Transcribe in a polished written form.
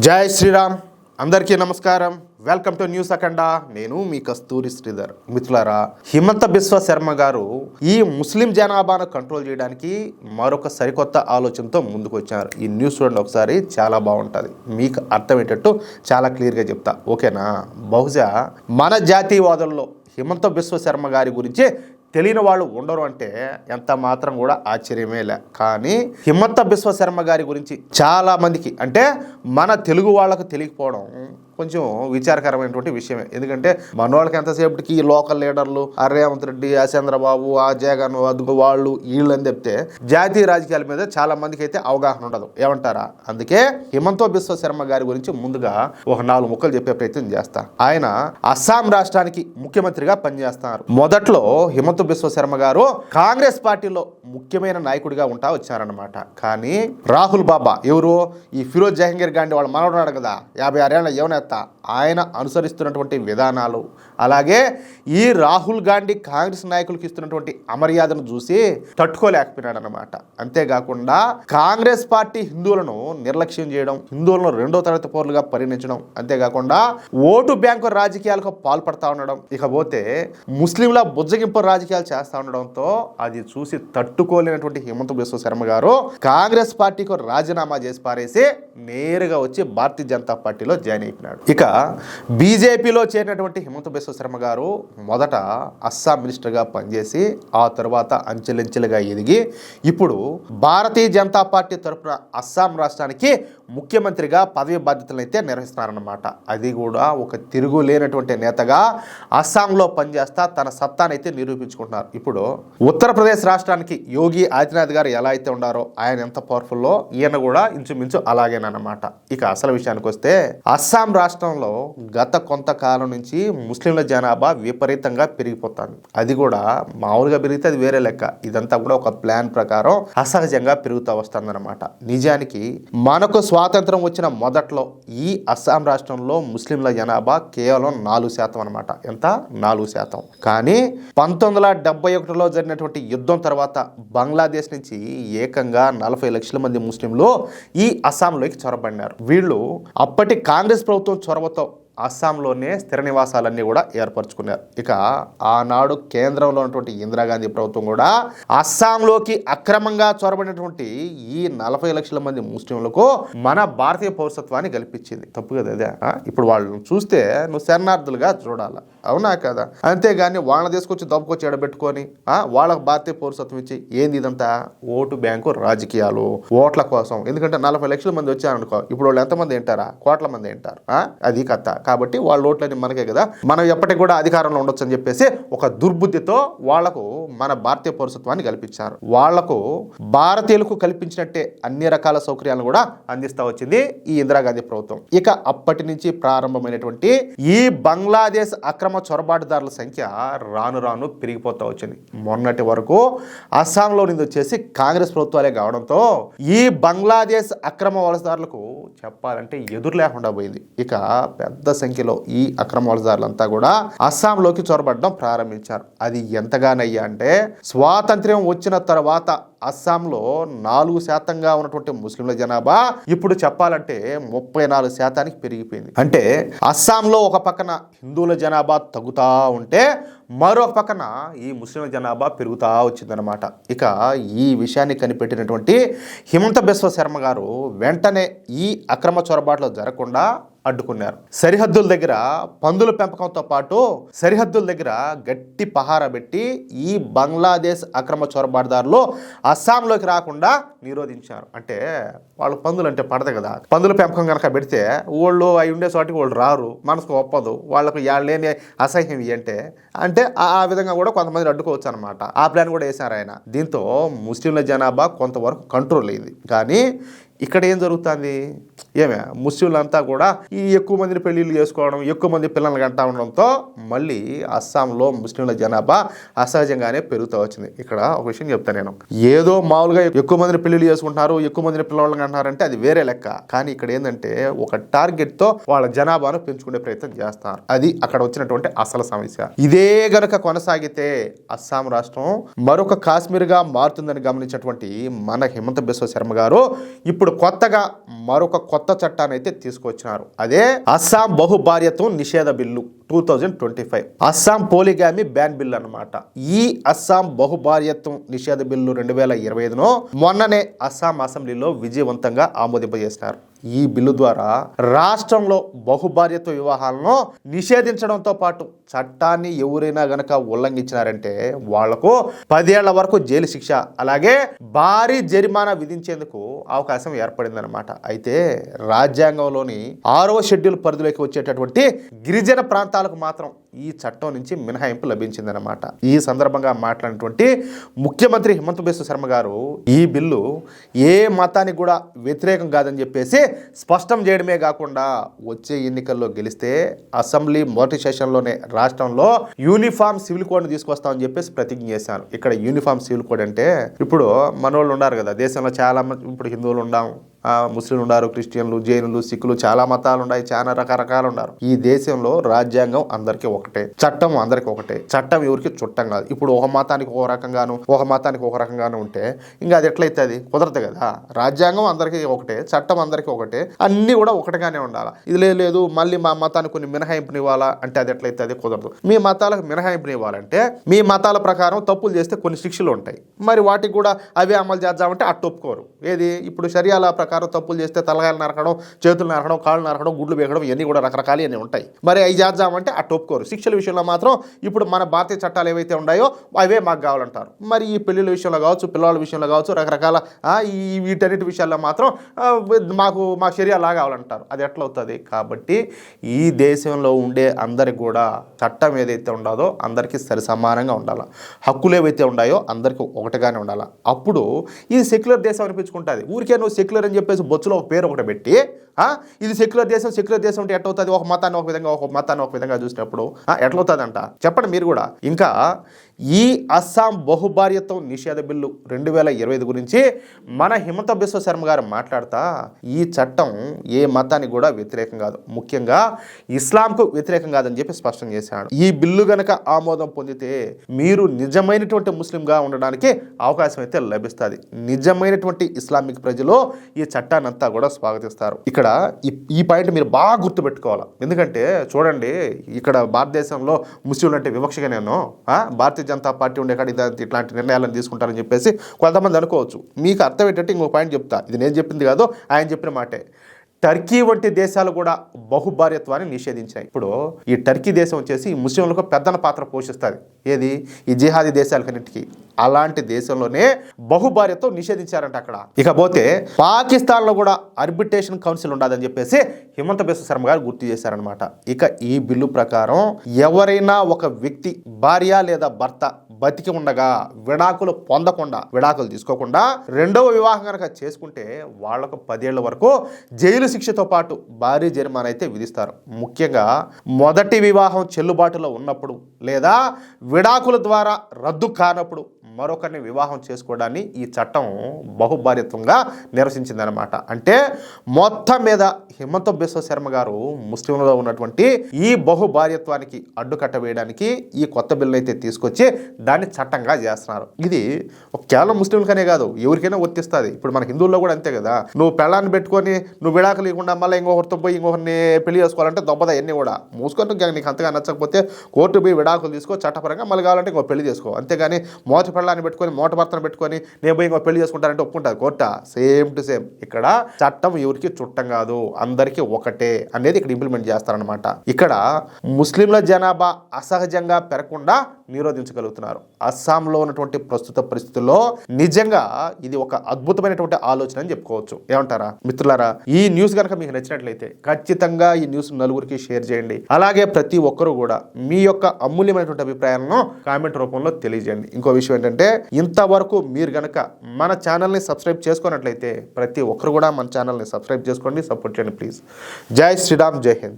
జై శ్రీరామ్. అందరికీ నమస్కారం. వెల్కమ్ టు న్యూస్ అఖండ. నేను మీ కస్తూరి శ్రీధర్. మిత్రులారా, హిమంత బిశ్వ శర్మ గారు ఈ ముస్లిం జనాభాను కంట్రోల్ చేయడానికి మరొక సరికొత్త ఆలోచనతో ముందుకు వచ్చారు. ఈ న్యూస్ చూడండి ఒకసారి, చాలా బాగుంటుంది. మీకు అర్థమయ్యేటట్టు చాలా క్లియర్గా చెప్తా, ఓకేనా? బహుశా మన జాతీయవాదుల్లో హిమంత బిశ్వ శర్మ గారి గురించి తెలియని వాళ్ళు ఉండరు అంటే ఎంత మాత్రం కూడా ఆశ్చర్యమే లే. కానీ హిమంత బిశ్వ శర్మ గారి గురించి చాలా మందికి, అంటే మన తెలుగు వాళ్ళకు తెలియకపోవడం కొంచెం విచారకరమైనటువంటి విషయమే. ఎందుకంటే మన వాళ్ళకి ఎంతసేపటికి ఈ లోకల్ లీడర్లు రేవంత్ రెడ్డి, చంద్రబాబు, జగన్, వాళ్ళు వీళ్ళని చెప్తే జాతీయ రాజకీయాల మీద చాలా మందికి అయితే అవగాహన ఉండదు. ఏమంటారా? అందుకే హిమంత బిశ్వ శర్మ గారి గురించి ముందుగా ఒక 4 ముక్కలు చెప్పే ప్రయత్నం చేస్తా. ఆయన అస్సాం రాష్ట్రానికి ముఖ్యమంత్రిగా పనిచేస్తున్నారు. మొదట్లో హిమంత బిశ్వ శర్మ గారు కాంగ్రెస్ పార్టీలో ముఖ్యమైన నాయకుడిగా ఉంటా వచ్చారనమాట. కానీ రాహుల్ బాబా, ఎవరు ఈ ఫిరోజ్ జహంగీర్ గాంధీ వాళ్ళ మనవడు కదా, 56 ఏళ్ళ యువనేత, ఆయన అనుసరిస్తున్నటువంటి విధానాలు, అలాగే ఈ రాహుల్ గాంధీ కాంగ్రెస్ నాయకులకు ఇస్తున్నటువంటి అమర్యాదను చూసి తట్టుకోలేకపోయినాడు అనమాట. అంతేకాకుండా కాంగ్రెస్ పార్టీ హిందువులను నిర్లక్ష్యం చేయడం, హిందువులను 2వ తరగతి పౌరులుగా పరిగణించడం, అంతేకాకుండా ఓటు బ్యాంకు రాజకీయాలకు పాల్పడతా ఉండడం, ఇకపోతే ముస్లింల బుజ్జగింపు రాజకీయాలు చేస్తూ ఉండడంతో అది చూసి తట్టుకోలేనటువంటి హిమంత బిశ్వ శర్మ గారు కాంగ్రెస్ పార్టీకి రాజీనామా చేసి పారేసి నేరుగా వచ్చి భారతీయ జనతా పార్టీలో జాయిన్ అయిపోయినాడు. ఇక బీజేపీలో చేరినటువంటి హిమంత బిశ్వ శర్మ గారు మొదట అస్సాం మినిస్టర్గా పనిచేసి ఆ తర్వాత అంచెలంచెలుగా ఎదిగి ఇప్పుడు భారతీయ జనతా పార్టీ తరఫున అస్సాం రాష్ట్రానికి ముఖ్యమంత్రిగా పదవి బాధ్యతలను అయితే నిర్వహిస్తున్నారన్నమాట. అది కూడా ఒక తిరుగులేనటువంటి నేతగా అస్సాంలో పనిచేస్తా తన సత్తానైతే నిరూపించుకుంటున్నారు. ఇప్పుడు ఉత్తరప్రదేశ్ రాష్ట్రానికి యోగి ఆదిత్యనాథ్ గారు ఎలా అయితే ఉన్నారో, ఆయన ఎంత పవర్ఫుల్లో ఈయన కూడా ఇంచుమించు అలాగేనమాట. ఇక అసలు విషయానికి వస్తే, అస్సాం రాష్ట్రంలో గత కొంతకాలం నుంచి ముస్లింల జనాభా విపరీతంగా పెరిగిపోతుంది. అది కూడా మామూలుగా పెరిగితే అది వేరే లెక్క, ఇదంతా కూడా ఒక ప్లాన్ ప్రకారం అసహజంగా పెరుగుతూ వస్తుందన్నమాట. నిజానికి మనకు స్వాతంత్రం వచ్చిన మొదట్లో ఈ అస్సాం రాష్ట్రంలో ముస్లింల జనాభా కేవలం 4% అనమాట. ఎంత? 4%. కానీ 1971లో జరిగినటువంటి యుద్ధం తర్వాత బంగ్లాదేశ్ నుంచి ఏకంగా 40 లక్షల మంది ముస్లింలు ఈ అస్సాంలోకి చొరబడినారు. వీళ్ళు అప్పటి కాంగ్రెస్ ప్రభుత్వం చొరవతో అస్సాంలోనే స్థిర నివాసాలన్నీ కూడా ఏర్పరచుకున్నారు. ఇక ఆనాడు కేంద్రంలో ఉన్నటువంటి ఇందిరాగాంధీ ప్రభుత్వం కూడా అస్సాంలోకి అక్రమంగా చొరబడినటువంటి ఈ 40 లక్షల మంది ముస్లింలకు మన భారతీయ పౌరసత్వాన్ని కల్పించింది. తప్పు కదా అదే? ఇప్పుడు వాళ్ళని చూస్తే నువ్వు శరణార్థులుగా చూడాలి, అవునా కదా? అంతేగాని వాళ్ళని తీసుకొచ్చి దప్పుకొచ్చి ఎడబెట్టుకొని వాళ్ళకు భారతీయ పౌరసత్వం ఇచ్చి ఏంది ఇదంతా? ఓటు బ్యాంకు రాజకీయాలు, ఓట్ల కోసం. ఎందుకంటే 40 లక్షల మంది వచ్చారనుకో, ఇప్పుడు వాళ్ళు ఎంతమంది ఏంటారా? కోట్ల మంది ఏంటారు. అది కథ. కాబట్టి వాళ్ళ ఓట్లని మనకే కదా, మనం ఎప్పటికి కూడా అధికారంలో ఉండొచ్చు అని చెప్పేసి ఒక దుర్బుద్ధితో వాళ్లకు మన భారతీయ పౌరసత్వాన్ని కల్పించారు. వాళ్లకు భారతీయులకు కల్పించినట్టే అన్ని రకాల సౌకర్యాలను కూడా అందిస్తూ వచ్చింది ఈ ఇందిరాగాంధీ ప్రభుత్వం. ఇక అప్పటి నుంచి ప్రారంభమైనటువంటి ఈ బంగ్లాదేశ్ అక్రమ చొరబాటుదారుల సంఖ్య రాను రాను పెరిగిపోతూ వచ్చింది. మొన్నటి వరకు అస్సాంలో నుంచి వచ్చేసి కాంగ్రెస్ ప్రభుత్వాలే కావడంతో ఈ బంగ్లాదేశ్ అక్రమ వలసదారులకు చెప్పాలంటే ఎదురు లేకుండా పోయింది. ఇక పెద్ద సంఖ్యలో ఈ అక్రమ వలసదారులంతా కూడా అస్సాంలోకి చొరబడడం ప్రారంభించారు. అది ఎంతగానయ్యా అంటే, స్వాతంత్ర్యం వచ్చిన తర్వాత అస్సాంలో 4%గా ఉన్నటువంటి ముస్లింల జనాభా ఇప్పుడు చెప్పాలంటే 34%కి పెరిగిపోయింది. అంటే అస్సాంలో ఒక పక్కన హిందువుల జనాభా తగ్గుతూ ఉంటే మరొక పక్కన ఈ ముస్లింల జనాభా పెరుగుతూ వచ్చిందనమాట. ఇక ఈ విషయాన్ని కనిపెట్టినటువంటి హిమంత బిశ్వ శర్మ గారు వెంటనే ఈ అక్రమ చొరబాట్లు జరగకుండా అడ్డుకున్నారు. సరిహద్దుల దగ్గర పందుల పెంపకంతో పాటు సరిహద్దుల దగ్గర గట్టి పహారా పెట్టి ఈ బంగ్లాదేశ్ అక్రమ చొరబాటుదారులు అస్సాంలోకి రాకుండా నిరోధించారు. అంటే వాళ్ళు పందులు అంటే పడదు కదా, పందుల పెంపకం కనుక పెడితే వాళ్ళు అవి ఉండే చోటికి వాళ్ళు రారు, మనసుకు ఒప్పదు, వాళ్ళకు లేని అసహ్యం అంటే ఆ విధంగా కూడా కొంతమంది అడ్డుకోవచ్చు అనమాట. ఆ ప్లాన్ కూడా వేశారు ఆయన. దీంతో ముస్లింల జనాభా కొంతవరకు కంట్రోల్ అయింది. కానీ ఇక్కడ ఏం జరుగుతుంది? ముస్లింలంతా కూడా ఈ ఎక్కువ మందిని పెళ్లిళ్ళు చేసుకోవడం, ఎక్కువ మంది పిల్లల్ని కంటా ఉండడంతో మళ్ళీ అస్సాంలో ముస్లింల జనాభా అసహజంగానే పెరుగుతూ వచ్చింది. ఇక్కడ ఒక విషయం చెప్తాను నేను, ఏదో మామూలుగా ఎక్కువ మందిని పెళ్లిళ్ళు చేసుకుంటున్నారు, ఎక్కువ మందిని పిల్లల్ని కంటున్నారంటే అది వేరే లెక్క. కానీ ఇక్కడ ఏంటంటే ఒక టార్గెట్ తో వాళ్ళ జనాభాను పెంచుకునే ప్రయత్నం చేస్తారు. అది అక్కడ వచ్చినటువంటి అసలు సమస్య. ఇదే గనక కొనసాగితే అస్సాం రాష్ట్రం మరొక కాశ్మీర్గా మారుతుందని గమనించినటువంటి మన హిమంత బిశ్వ శర్మ గారు ఇప్పుడు కొత్తగా మరొక కొత్త చట్టాన్ని అయితే తీసుకొచ్చినారు. అదే అస్సాం బహుభార్యత్వం నిషేధ బిల్లు 2025. అస్సాం పోలిగామి బ్యాన్ బిల్ అన్నమాట. ఈ అస్సాం బహుభార్యత్వం నిషేధ బిల్లు 2025 మొన్ననే అస్సాం అసెంబ్లీలో విజయవంతంగా ఆమోదింపజేసినారు. ఈ బిల్లు ద్వారా రాష్ట్రంలో బహుభార్యత్వ వివాహాలను నిషేధించడంతో పాటు చట్టాన్ని ఎవరైనా గనక ఉల్లంఘించినారంటే వాళ్లకు 10 ఏళ్ల వరకు జైలు శిక్ష, అలాగే భారీ జరిమానా విధించేందుకు అవకాశం ఏర్పడిందనమాట. అయితే రాజ్యాంగంలోని 6వ షెడ్యూల్ పరిధిలోకి వచ్చేటటువంటి గిరిజన ప్రాంతాలకు మాత్రం ఈ చట్టం నుంచి మినహాయింపు లభించిందనమాట. ఈ సందర్భంగా మాట్లాడినటువంటి ముఖ్యమంత్రి హిమంత బిశ్వ శర్మ గారు ఈ బిల్లు ఏ మతానికి కూడా వ్యతిరేకం కాదని చెప్పేసి స్పష్టం చేయడమే కాకుండా వచ్చే ఎన్నికల్లో గెలిస్తే అసెంబ్లీ మొదటి సెషన్లోనే రాష్ట్రంలో యూనిఫామ్ సివిల్ కోడ్ని తీసుకొస్తామని చెప్పేసి ప్రతిజ్ఞ చేశాను. ఇక్కడ యూనిఫామ్ సివిల్ కోడ్ అంటే ఇప్పుడు మనోళ్ళు ఉన్నారు కదా, దేశంలో చాలా మంది ఇప్పుడు హిందువులు ఉండాం, ముస్లింలు ఉన్నారు, క్రిస్టియన్లు, జైనులు, సిక్కులు, చాలా మతాలు ఉన్నాయి, చాలా రకరకాలు ఉన్నారు. ఈ దేశంలో రాజ్యాంగం అందరికీ ఒకటే, చట్టం అందరికీ ఒకటే, చట్టం ఎవరికి చుట్టం కాదు. ఇప్పుడు ఒక మతానికి ఒక రకంగాను ఒక మతానికి ఒక రకంగాను ఉంటే ఇంకా అది ఎట్లయితే అది కుదరదు కదా. రాజ్యాంగం అందరికీ ఒకటే, చట్టం అందరికీ ఒకటే, అన్నీ కూడా ఒకటిగానే ఉండాలి. ఇది లేదు మళ్ళీ మా మతానికి కొన్ని మినహాయింపుని ఇవ్వాలా అంటే అది ఎట్లయితే అది కుదరదు. మీ మతాలకు మినహాయింపుని ఇవ్వాలంటే మీ మతాల ప్రకారం తప్పులు చేస్తే కొన్ని శిక్షలు ఉంటాయి, మరి వాటికి కూడా అవే అమలు చేద్దామంటే అట్టు ఒప్పుకోరు. ఏది ఇప్పుడు షరియాల ప్రకారం తప్పులు చేస్తే తలగాయలు నరకడం, చేతులు నరకడం, కాళ్ళు నరకడం, గుడ్లు వేయడం, ఇవన్నీ కూడా రకరకాలు అన్నీ ఉంటాయి. మరి అవి చేద్దామంటే అట్టు ఒప్పుకోరు. శిక్షల విషయంలో మాత్రం ఇప్పుడు మన భారతీయ చట్టాలు ఏవైతే ఉన్నాయో అవే మాకు కావాలంటారు. మరి ఈ పెళ్లిళ్ళ విషయంలో కావచ్చు, పిల్లల విషయంలో కావచ్చు, రకరకాల ఈ వీటన్నిటి విషయాల్లో మాత్రం మా షరియా లాగా కావాలంటారు. అది ఎట్లా అవుతుంది? కాబట్టి ఈ దేశంలో ఉండే అందరికి కూడా చట్టం ఏదైతే ఉండదో అందరికీ సరి సమానంగా ఉండాలి, హక్కులు ఏవైతే ఉన్నాయో అందరికీ ఒకటిగానే ఉండాలి. అప్పుడు ఇది సెక్యులర్ దేశం అనిపించుకుంటుంది. ఊరికే నువ్వు సెక్యులర్ అని చెప్పేసి బొచ్చులో ఒక పేరు ఒకటి పెట్టి ఇది సెక్యులర్ దేశం అంటే ఎట్లవుతుంది? ఒక మతాన్ని ఒక విధంగా ఒక మతాన్ని ఒక విధంగా చూసినప్పుడు ఎట్లవుతుందంట చెప్పండి మీరు కూడా. ఇంకా ఈ అస్సాం బహుభార్యత్వం నిషేధ బిల్లు 2025 గురించి మన హిమంత బిశ్వ శర్మ గారు మాట్లాడుతా ఈ చట్టం ఏ మతానికి కూడా వ్యతిరేకం కాదు, ముఖ్యంగా ఇస్లాంకు వ్యతిరేకం కాదని చెప్పి స్పష్టం చేశాడు. ఈ బిల్లు గనక ఆమోదం పొందితే మీరు నిజమైనటువంటి ముస్లింగా ఉండడానికి అవకాశం అయితే లభిస్తుంది. నిజమైనటువంటి ఇస్లామిక్ ప్రజలు ఈ చట్టాన్ని అంతా కూడా స్వాగతిస్తారు. ఇక్కడ ఈ పాయింట్ మీరు బాగా గుర్తుపెట్టుకోవాలి. ఎందుకంటే చూడండి, ఇక్కడ భారతదేశంలో ముస్లింలు అంటే వివక్షగానేనో భారతీయ జనతా పార్టీ ఉండే కాడ ఇట్లాంటి నిర్ణయాలను తీసుకుంటారని చెప్పేసి కొంతమంది అనుకోవచ్చు. మీకు అర్థం ఏంటంటే ఇంకో పాయింట్ చెప్తా, ఇది నేను చెప్పింది కాదు, ఆయన చెప్పిన మాటే. టర్కీ వంటి దేశాలు కూడా బహుభార్యత్వాన్ని నిషేధించాయి. ఇప్పుడు ఈ టర్కీ దేశం వచ్చేసి ముస్లింలకు పెద్దన పాత్ర పోషిస్తుంది. ఏది? ఈ జిహాదీ దేశాలకన్నిటికీ. అలాంటి దేశంలోనే బహుభార్యత్వం నిషేధించారంట అక్కడ. ఇకపోతే పాకిస్తాన్లో కూడా ఆర్బిట్రేషన్ కౌన్సిల్ ఉండదని చెప్పేసి హిమంత బిశ్వ శర్మ గారు గుర్తు చేశారనమాట. ఇక ఈ బిల్లు ప్రకారం ఎవరైనా ఒక వ్యక్తి భార్య లేదా భర్త బతికి ఉండగా విడాకులు పొందకుండా, విడాకులు తీసుకోకుండా రెండవ వివాహం కనుక చేసుకుంటే వాళ్లకు 10 ఏళ్ల వరకు జైలు శిక్షతో పాటు భారీ జరిమానా అయితే విధిస్తారు. ముఖ్యంగా మొదటి వివాహం చెల్లుబాటులో ఉన్నప్పుడు లేదా విడాకుల ద్వారా రద్దు కానప్పుడు మరొకరిని వివాహం చేసుకోవడాన్ని ఈ చట్టం బహుభార్యత్వంగా నిరసించిందనమాట. అంటే మొత్తం మీద హిమంత బిశ్వ శర్మ గారు ముస్లింలలో ఉన్నటువంటి ఈ బహుభార్యత్వానికి అడ్డుకట్ట వేయడానికి ఈ కొత్త బిల్లు అయితే తీసుకొచ్చి దాన్ని చట్టంగా చేస్తున్నారు. ఇది కేవలం ముస్లింలకనే కాదు, ఎవరికైనా వర్తిస్తుంది. ఇప్పుడు మన హిందువుల్లో కూడా అంతే కదా. నువ్వు పెళ్ళాన్ని పెట్టుకొని నువ్వు విడాకులు ఇవ్వకుండా మళ్ళీ ఇంకొకరితో పోయి ఇంకొకరిని పెళ్లి చేసుకోవాలంటే దొబ్బదా ఎన్ని కూడా మూసుకొని నీకు అంతగా నచ్చకపోతే కోర్టు పోయి విడాకులు తీసుకో, చట్టపరంగా మళ్ళీ కావాలంటే ఇంకో పెళ్లి చేసుకో. అంతేగాని మొదటి పెళ్ళాన్ని పెట్టుకొని మోట భర్తను పెట్టుకొని నేను పోయి ఇంకో పెళ్లి చేసుకుంటారంటే ఒప్పుకుంటుంది కోర్టా? Same to same. ఇక్కడ చట్టం ఎవరికి చుట్టం కాదు, అందరికీ ఒకటే అనేది ఇక్కడ ఇంప్లిమెంట్ చేస్తారనమాట. ఇక్కడ ముస్లింల జనాభా అసహజంగా పెరగకుండా నిరోధించగలుగుతున్నారు. అస్సాంలో ఉన్నటువంటి ప్రస్తుత పరిస్థితుల్లో నిజంగా ఇది ఒక అద్భుతమైనటువంటి ఆలోచన అని చెప్పుకోవచ్చు. ఏమంటారా మిత్రులారా? ఈ న్యూస్ కనుక మీకు నచ్చినట్లయితే ఖచ్చితంగా ఈ న్యూస్ నలుగురికి షేర్ చేయండి. అలాగే ప్రతి ఒక్కరూ కూడా మీ యొక్క అమూల్యమైనటువంటి అభిప్రాయాలను కామెంట్ రూపంలో తెలియజేయండి. ఇంకో విషయం ఏంటంటే, ఇంతవరకు మీరు గనక మన ఛానల్ని సబ్స్క్రైబ్ చేసుకున్నట్లయితే ప్రతి ఒక్కరు కూడా మన ఛానల్ని సబ్స్క్రైబ్ చేసుకోండి, సపోర్ట్ చేయండి ప్లీజ్. జై శ్రీరామ్, జై హింద్.